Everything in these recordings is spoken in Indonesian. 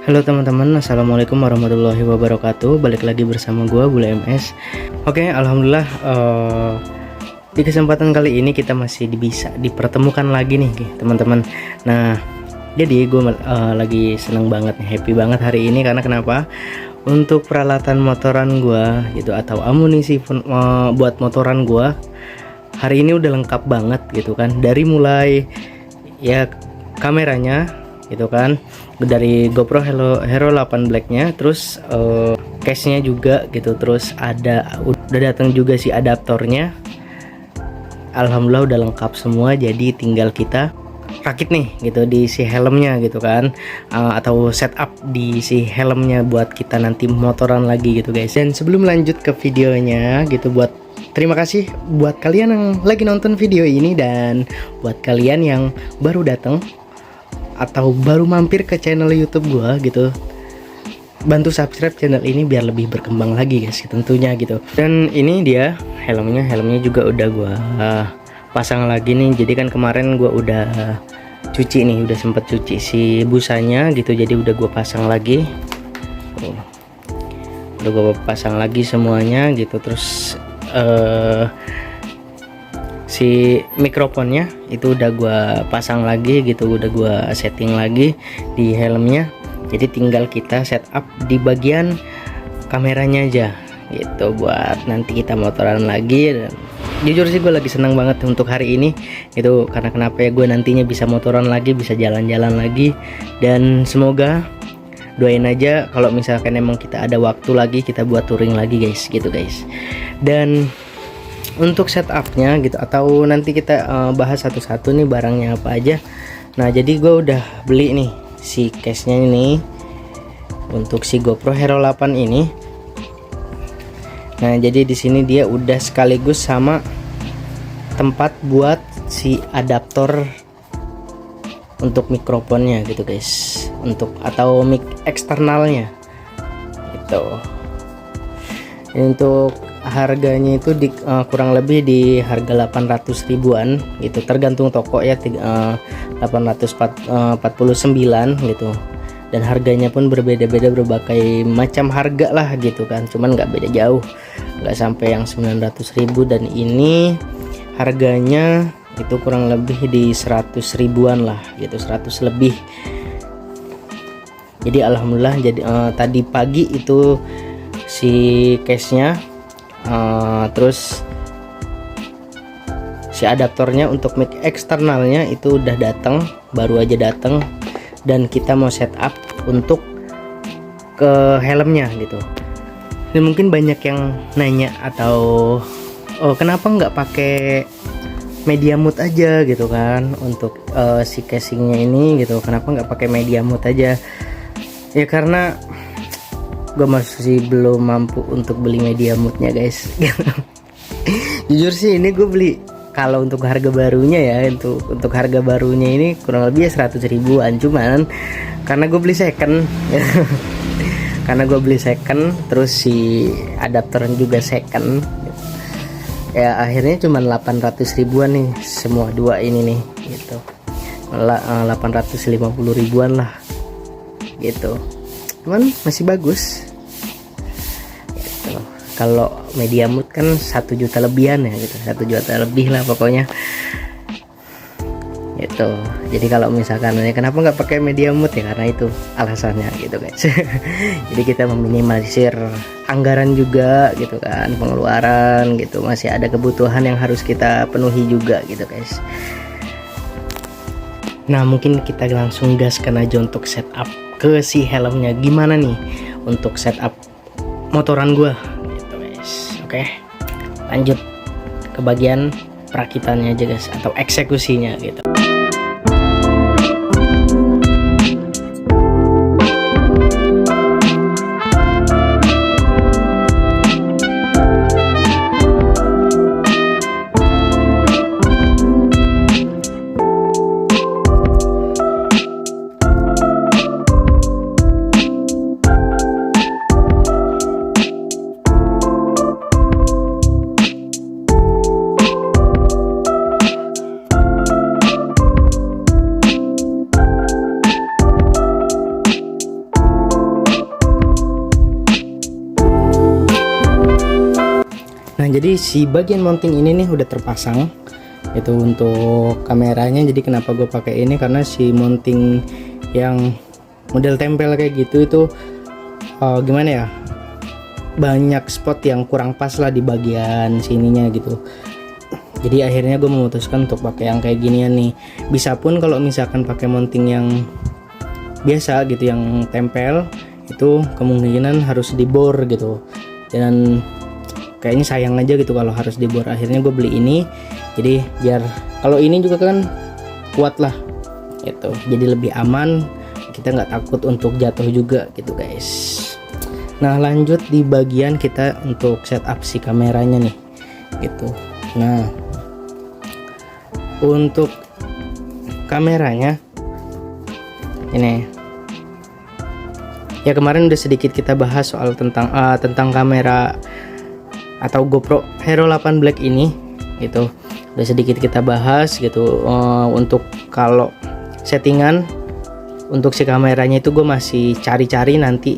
Halo teman-teman, assalamualaikum warahmatullahi wabarakatuh. Balik lagi bersama gua Bule MS. Oke, alhamdulillah di kesempatan kali ini kita masih bisa dipertemukan lagi nih teman-teman. Nah, jadi gue lagi seneng banget nih, happy banget hari ini karena kenapa? Untuk peralatan motoran gua gitu atau amunisi buat motoran gua hari ini udah lengkap banget gitu kan. Dari mulai ya kameranya gitu kan, dari GoPro Hero 8 Black-nya, terus case-nya juga gitu, terus udah datang juga si adaptornya. Alhamdulillah udah lengkap semua, jadi tinggal kita rakit nih gitu di si helmnya gitu kan, atau setup di si helmnya buat kita nanti motoran lagi gitu guys. Dan sebelum lanjut ke videonya gitu, terima kasih buat kalian yang lagi nonton video ini, dan buat kalian yang baru datang atau baru mampir ke channel YouTube gua gitu, bantu subscribe channel ini biar lebih berkembang lagi guys tentunya gitu. Dan ini dia helmnya juga udah gua pasang lagi nih. Jadi kan kemarin gua udah cuci nih, udah sempet cuci si busanya gitu, jadi udah gua pasang lagi. Udah gua pasang lagi semuanya gitu. Terus si mikrofonnya itu udah gua pasang lagi gitu, udah gua setting lagi di helmnya. Jadi tinggal kita setup di bagian kameranya aja gitu buat nanti kita motoran lagi. Dan jujur sih gue lagi senang banget untuk hari ini itu, karena kenapa ya, gue nantinya bisa motoran lagi, bisa jalan-jalan lagi. Dan semoga doain aja kalau misalkan emang kita ada waktu lagi, kita buat touring lagi guys gitu guys. Dan untuk setupnya gitu, atau nanti kita bahas satu-satu nih barangnya apa aja. Nah, jadi gue udah beli nih si case-nya ini untuk si GoPro Hero 8 ini. Nah, jadi di sini dia udah sekaligus sama tempat buat si adaptor untuk mikrofonnya gitu guys, atau mic eksternalnya gitu. Untuk harganya itu kurang lebih di harga 800 ribuan gitu, tergantung toko ya, 849 gitu. Dan harganya pun berbeda-beda, berbagai macam harga lah gitu kan, cuman nggak beda jauh, nggak sampai yang 900 ribu. Dan ini harganya itu kurang lebih di 100 ribuan lah gitu, 100 lebih. Jadi alhamdulillah, jadi tadi pagi itu si case nya, terus si adaptornya untuk mic eksternalnya itu udah datang, baru aja datang. Dan kita mau setup untuk ke helmnya gitu. Dan mungkin banyak yang nanya atau kenapa nggak pakai media mode aja gitu kan untuk si casingnya ini gitu, kenapa nggak pakai media mode aja ya? Karena gue masih belum mampu untuk beli media mode-nya guys. Jujur sih ini gue beli, kalau untuk harga barunya ya, untuk harga barunya ini kurang lebih 100 ribuan, cuman karena gue beli second karena gue beli second, terus si adaptornya juga second ya, akhirnya cuma 800 ribuan nih semua dua ini nih gitu, 850 ribuan lah gitu, cuman masih bagus gitu. Kalau media mode kan 1 juta lebihan ya gitu, 1 juta lebih lah pokoknya gitu. Jadi kalau misalkan kenapa nggak pakai media mode ya, karena itu alasannya gitu guys. Jadi kita meminimalisir anggaran juga gitu kan, pengeluaran gitu, masih ada kebutuhan yang harus kita penuhi juga gitu guys. Nah, mungkin kita langsung gaskan aja untuk setup ke si helmnya. Gimana nih untuk setup motoran gua gitu guys. Oke, lanjut ke bagian perakitannya aja guys, atau eksekusinya gitu. jadi si bagian mounting ini nih udah terpasang itu untuk kameranya. Jadi kenapa gue pakai ini, karena si mounting yang model tempel kayak gitu itu gimana ya, banyak spot yang kurang pas lah di bagian sininya gitu. Jadi akhirnya gue memutuskan untuk pakai yang kayak ginian nih. Bisa pun kalau misalkan pakai mounting yang biasa gitu, yang tempel, itu kemungkinan harus dibor gitu, dan kayaknya sayang aja gitu kalau harus dibor. Akhirnya gue beli ini, jadi biar kalau ini juga kan kuat lah itu, jadi lebih aman, kita nggak takut untuk jatuh juga gitu guys. Nah lanjut di bagian kita untuk setup si kameranya nih gitu. Nah untuk kameranya ini ya, kemarin udah sedikit kita bahas soal tentang kamera atau GoPro Hero 8 Black ini gitu, udah sedikit kita bahas gitu. Untuk kalau settingan untuk si kameranya itu gue masih cari-cari nanti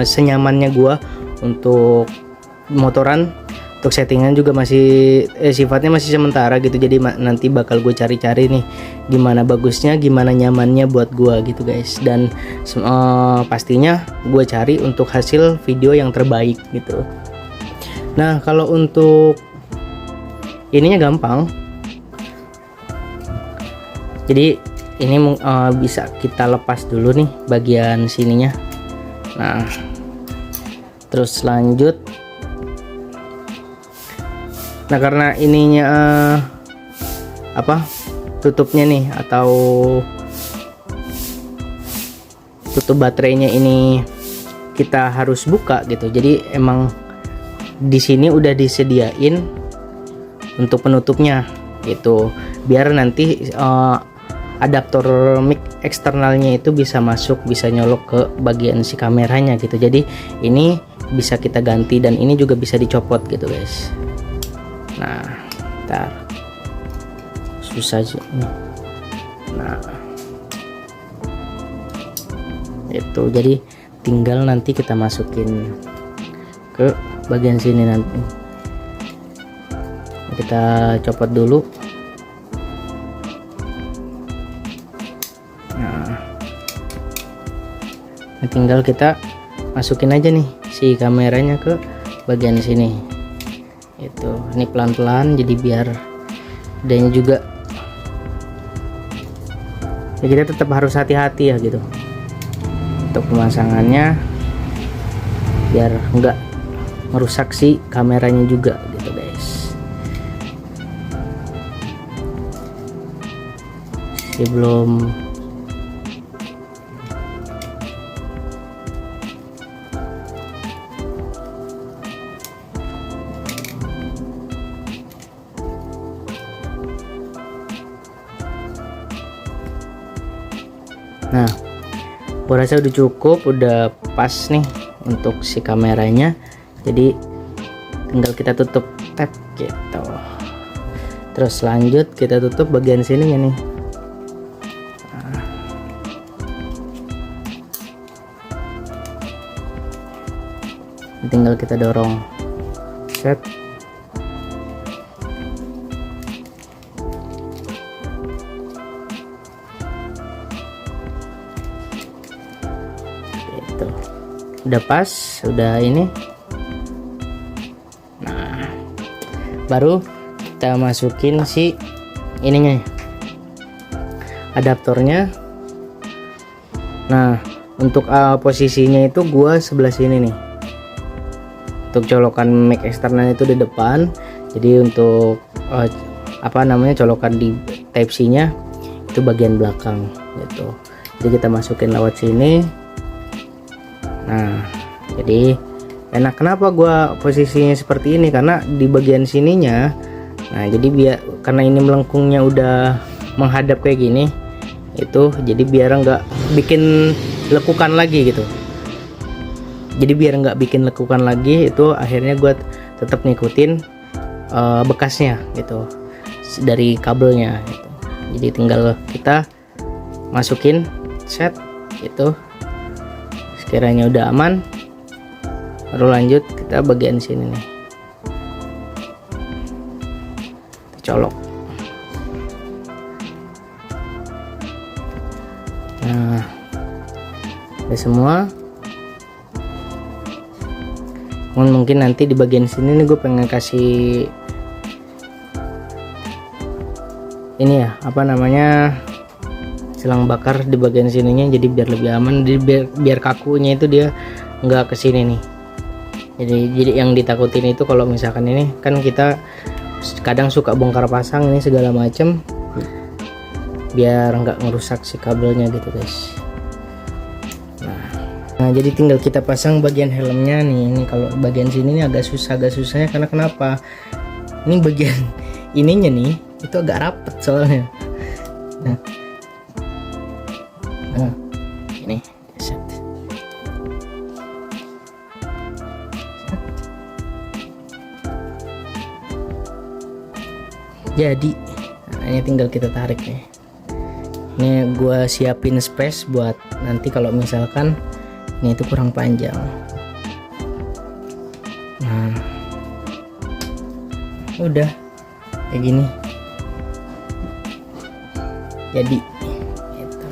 senyamannya gue untuk motoran. Untuk settingan juga masih sifatnya masih sementara gitu, jadi nanti bakal gue cari-cari nih gimana bagusnya, gimana nyamannya buat gue gitu guys. Dan pastinya gue cari untuk hasil video yang terbaik gitu. Nah kalau untuk ininya gampang, jadi ini bisa kita lepas dulu nih bagian sininya. Nah terus lanjut. Nah karena ininya tutupnya nih, atau tutup baterainya ini kita harus buka gitu. Jadi emang di sini udah disediain untuk penutupnya gitu, biar nanti adaptor mic eksternalnya itu bisa masuk, bisa nyolok ke bagian si kameranya gitu. Jadi ini bisa kita ganti, dan ini juga bisa dicopot gitu guys. Nah ntar susah sih. Nah itu jadi tinggal nanti kita masukin ke bagian sini. Nanti kita copot dulu. Nah tinggal kita masukin aja nih si kameranya ke bagian sini. Itu ini pelan-pelan, jadi biar adanya juga ya, kita tetap harus hati-hati ya gitu untuk pemasangannya, biar enggak merusak si kameranya juga gitu guys. Sebelum nah gua rasa udah cukup, udah pas nih untuk si kameranya. Jadi tinggal kita tutup tab gitu. Terus lanjut kita tutup bagian sininya nih. Tinggal kita dorong set. Udah pas, udah ini. Nah baru kita masukin si ininya, adaptornya. Nah untuk posisinya itu gua sebelah sini nih, untuk colokan mic eksternal itu di depan. Jadi untuk colokan di type C nya itu bagian belakang gitu. Jadi kita masukin lewat sini. Nah jadi enak. Kenapa gua posisinya seperti ini, karena di bagian sininya, nah jadi karena ini melengkungnya udah menghadap kayak gini itu, jadi biar nggak bikin lekukan lagi gitu. Jadi biar nggak bikin lekukan lagi itu, akhirnya gue tetap ngikutin bekasnya gitu dari kabelnya gitu. Jadi tinggal kita masukin set itu, sekiranya udah aman baru lanjut kita bagian sini nih. colok. Nah, udah semua. Mungkin nanti di bagian sini nih gue pengen kasih ini ya, apa namanya, selang bakar di bagian sininya, jadi biar lebih aman, jadi biar kakunya itu dia nggak kesini nih. Jadi yang ditakutin itu kalau misalkan ini kan kita kadang suka bongkar pasang ini segala macem, biar nggak ngerusak si kabelnya gitu guys. Nah jadi tinggal kita pasang bagian helmnya nih. Ini kalau bagian sini nih agak susahnya karena kenapa? Ini bagian ininya nih itu agak rapet soalnya. Nah ini set. Jadi nah, ini tinggal kita tarik nih. Ini gua siapin space buat nanti kalau misalkan ini itu kurang panjang. Nah udah kayak gini jadi gitu.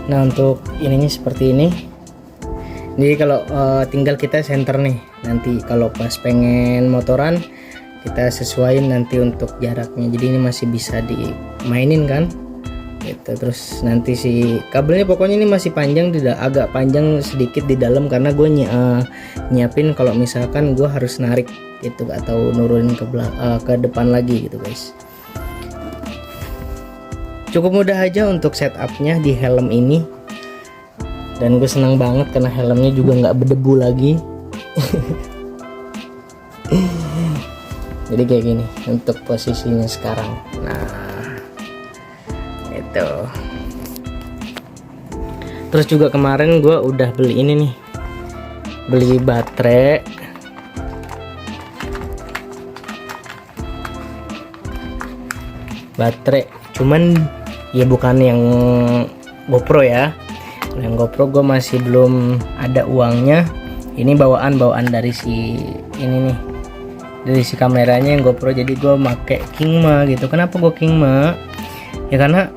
Nah untuk ininya seperti ini. Jadi kalau tinggal kita center nih, nanti kalau pas pengen motoran kita sesuaiin nanti untuk jaraknya, jadi ini masih bisa dimainin kan gitu. Terus nanti si kabelnya pokoknya ini masih panjang, tidak agak panjang sedikit di dalam karena gue nyiapin kalau misalkan gue harus narik gitu atau nurunin ke depan lagi gitu guys. Cukup mudah aja untuk setupnya di helm ini, dan gue senang banget karena helmnya juga nggak berdebu lagi. Jadi kayak gini untuk posisinya sekarang. Nah itu. Terus juga kemarin gue udah beli ini nih, beli baterai. Cuman ya bukan yang GoPro ya. Yang GoPro gue masih belum ada uangnya. Ini bawaan dari si ini nih, dari si kameranya yang GoPro. Jadi gue make Kingma gitu. Kenapa gue Kingma? Ya karena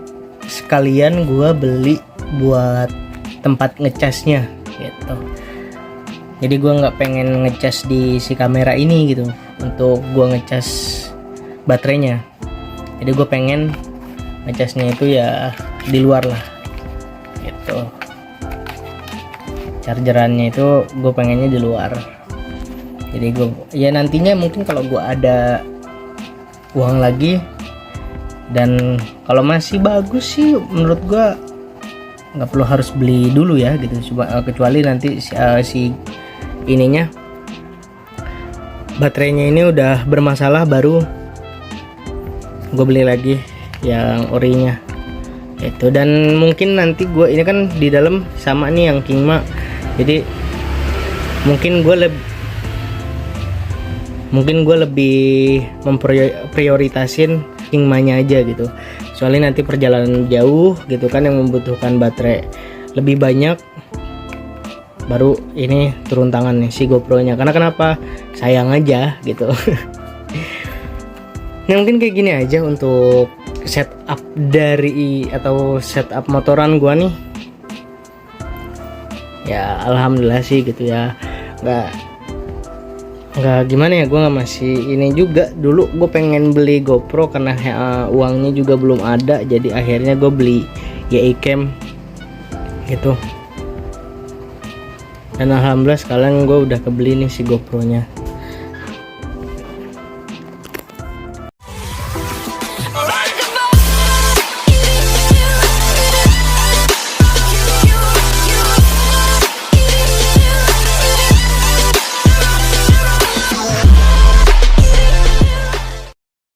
sekalian gue beli buat tempat ngecasnya gitu. Jadi gue nggak pengen ngecas di si kamera ini gitu, untuk gue ngecas baterainya. Jadi gue pengen ngecasnya itu ya di luar lah gitu. Chargerannya itu gue pengennya di luar. Jadi gue ya nantinya mungkin kalau gue ada uang lagi, dan kalau masih bagus sih menurut gue nggak perlu harus beli dulu ya gitu. Kecuali nanti si ininya, baterainya ini udah bermasalah, baru gue beli lagi yang orinya itu. Dan mungkin nanti gue ini kan di dalam sama nih yang Kingma, jadi mungkin gue lebih memprioritasin Kingmanya aja gitu. Soalnya nanti perjalanan jauh gitu kan yang membutuhkan baterai lebih banyak, baru ini turun tangan nih si GoPro nya. Karena kenapa? Sayang aja gitu. Nah mungkin kayak gini aja untuk setup setup motoran gua nih. Ya alhamdulillah sih gitu ya. Nggak gimana ya, gue nggak masih ini juga. Dulu gue pengen beli GoPro karena uangnya juga belum ada, jadi akhirnya gue beli YI-Cam gitu. Dan alhamdulillah sekarang gue udah kebeli nih si GoPro nya.